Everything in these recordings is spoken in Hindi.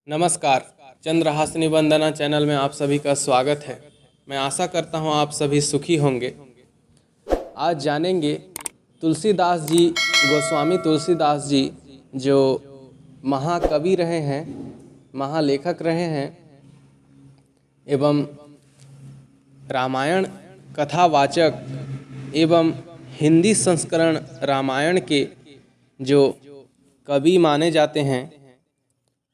नमस्कार। चंद्रहासिनी वंदना चैनल में आप सभी का स्वागत है। मैं आशा करता हूं आप सभी सुखी होंगे। आज जानेंगे तुलसीदास जी, गोस्वामी तुलसीदास जी जो महाकवि रहे हैं, महालेखक रहे हैं एवं रामायण कथावाचक एवं हिंदी संस्करण रामायण के जो कवि माने जाते हैं,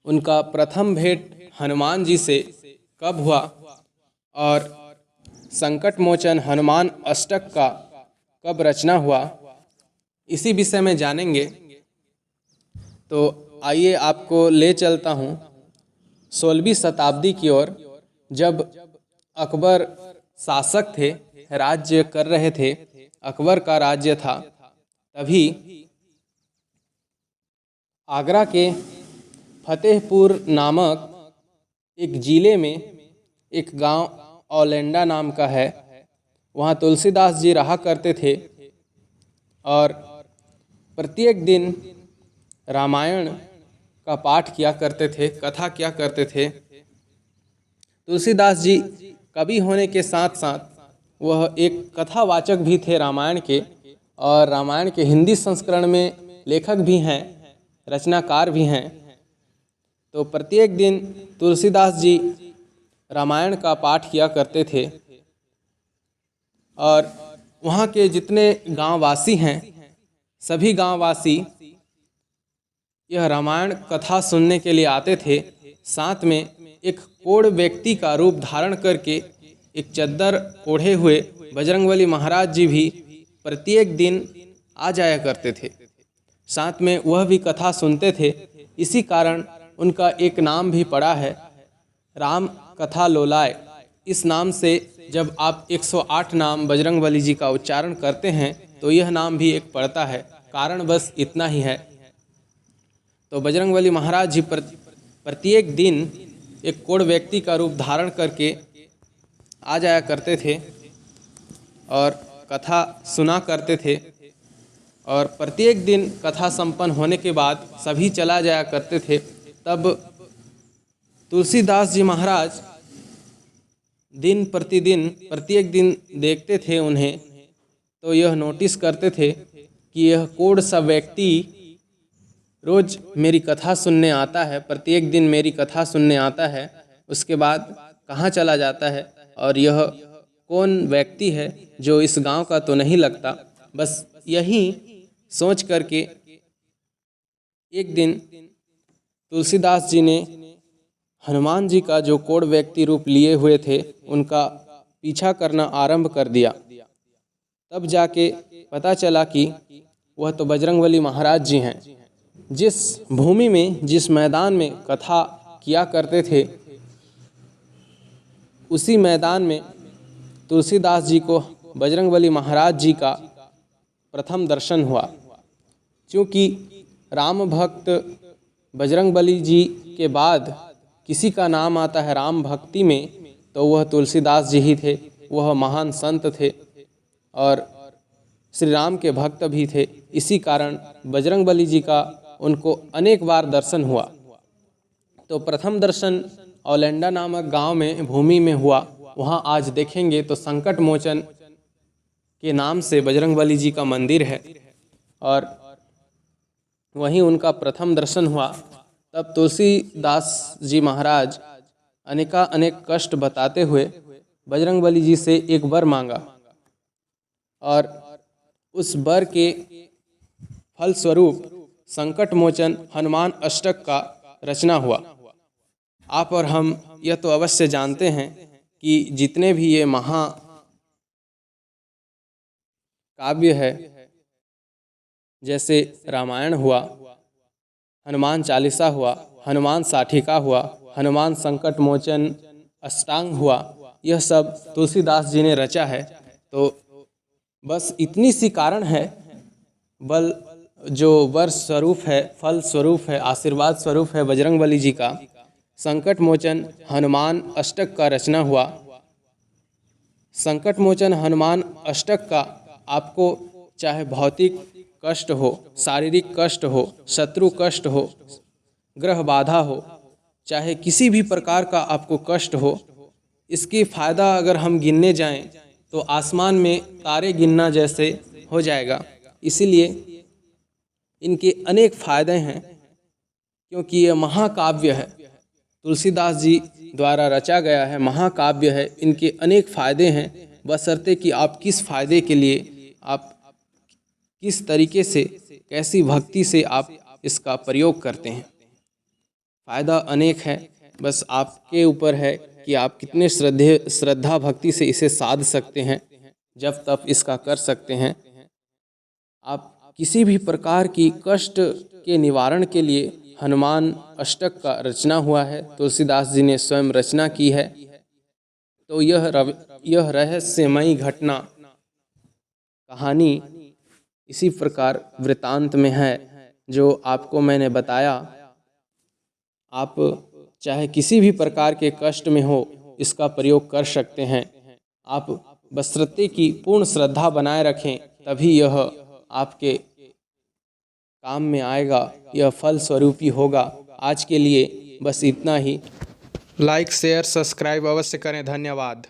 उनका प्रथम भेंट हनुमान जी से कब हुआ और संकट मोचन हनुमान अष्टक का कब रचना हुआ, इसी विषय में जानेंगे। तो आइए आपको ले चलता हूँ 16वीं शताब्दी की ओर, जब अकबर शासक थे, राज्य कर रहे थे, अकबर का राज्य था। तभी आगरा के फतेहपुर नामक एक ज़िले में एक गांव औलेंडा नाम का है। वहाँ तुलसीदास जी रहा करते थे और प्रत्येक दिन रामायण का पाठ किया करते थे, कथा किया करते थे। तुलसीदास जी कवि होने के साथ साथ वह एक कथावाचक भी थे रामायण के, और रामायण के हिंदी संस्करण में लेखक भी हैं, रचनाकार भी हैं। तो प्रत्येक दिन तुलसीदास जी रामायण का पाठ किया करते थे और वहाँ के जितने गांववासी हैं, सभी गांववासी यह रामायण कथा सुनने के लिए आते थे। साथ में एक कोढ़ व्यक्ति का रूप धारण करके एक चद्दर ओढ़े हुए बजरंगबली महाराज जी भी प्रत्येक दिन आ जाया करते थे। साथ में वह भी कथा सुनते थे। इसी कारण उनका एक नाम भी पड़ा है, राम कथा लोलाय। इस नाम से जब आप 108 नाम बजरंगबली जी का उच्चारण करते हैं तो यह नाम भी एक पड़ता है। कारण बस इतना ही है। तो बजरंगबली महाराज जी प्रत्येक दिन एक कोढ़ व्यक्ति का रूप धारण करके आ जाया करते थे और कथा सुना करते थे। और प्रत्येक दिन कथा संपन्न होने के बाद सभी चला जाया करते थे। तब तुलसीदास जी महाराज दिन प्रतिदिन प्रत्येक दिन देखते थे उन्हें, तो यह नोटिस करते थे कि यह कोढ़ सा व्यक्ति रोज़ मेरी कथा सुनने आता है, प्रत्येक दिन मेरी कथा सुनने आता है, उसके बाद कहाँ चला जाता है, और यह कौन व्यक्ति है जो इस गांव का तो नहीं लगता। बस यही सोच करके एक दिन तुलसीदास जी ने हनुमान जी का जो कोढ़ व्यक्ति रूप लिए हुए थे उनका पीछा करना आरंभ कर दिया। तब जाके पता चला कि वह तो बजरंगबली महाराज जी हैं। जिस भूमि में, जिस मैदान में कथा किया करते थे, उसी मैदान में तुलसीदास जी को बजरंगबली महाराज जी का प्रथम दर्शन हुआ। क्योंकि राम भक्त बजरंगबली जी के बाद किसी का नाम आता है राम भक्ति में, तो वह तुलसीदास जी ही थे। वह महान संत थे और श्री राम के भक्त भी थे। इसी कारण बजरंगबली जी का उनको अनेक बार दर्शन हुआ। तो प्रथम दर्शन औलेंडा नामक गांव में भूमि में हुआ। वहाँ आज देखेंगे तो संकट मोचन के नाम से बजरंगबली जी का मंदिर है और वहीं उनका प्रथम दर्शन हुआ। तब तुलसीदास जी महाराज अनेक कष्ट बताते हुए बजरंगबली जी से एक वर मांगा और उस वर के फलस्वरूप संकट मोचन हनुमान अष्टक का रचना हुआ। आप और हम यह तो अवश्य जानते हैं कि जितने भी ये महाकाव्य है, जैसे रामायण हुआ, हनुमान चालीसा हुआ, हनुमान साठिका हुआ, हनुमान संकट मोचन अष्टांग हुआ, यह सब तुलसीदास जी ने रचा है। तो बस इतनी सी कारण है, बल जो वर स्वरूप है, फल स्वरूप है, आशीर्वाद स्वरूप है बजरंगबली जी का, संकट मोचन हनुमान अष्टक का रचना हुआ। संकट मोचन हनुमान अष्टक का आपको चाहे भौतिक कष्ट हो, शारीरिक कष्ट हो, शत्रु कष्ट हो, ग्रह बाधा हो, चाहे किसी भी प्रकार का आपको कष्ट हो, इसके फ़ायदा अगर हम गिनने जाएं तो आसमान में तारे गिनना जैसे हो जाएगा। इसीलिए इनके अनेक फ़ायदे हैं, क्योंकि यह महाकाव्य है, तुलसीदास जी द्वारा रचा गया है, महाकाव्य है। इनके अनेक फ़ायदे हैं, बशर्ते कि आप किस फ़ायदे के लिए, आप किस तरीके से, कैसी भक्ति से आप इसका प्रयोग करते हैं। फ़ायदा अनेक है, बस आपके ऊपर है कि आप कितने श्रद्धा भक्ति से इसे साध सकते हैं, जब तब इसका कर सकते हैं। आप किसी भी प्रकार की कष्ट के निवारण के लिए हनुमान अष्टक का रचना हुआ है, तुलसीदास जी ने स्वयं रचना की है। तो यह रहस्यमयी घटना कहानी इसी प्रकार वृतांत में है, जो आपको मैंने बताया। आप चाहे किसी भी प्रकार के कष्ट में हो, इसका प्रयोग कर सकते हैं। आप बशर्ते की पूर्ण श्रद्धा बनाए रखें, तभी यह आपके काम में आएगा, यह फल स्वरूपी होगा। आज के लिए बस इतना ही। लाइक शेयर सब्सक्राइब अवश्य करें। धन्यवाद।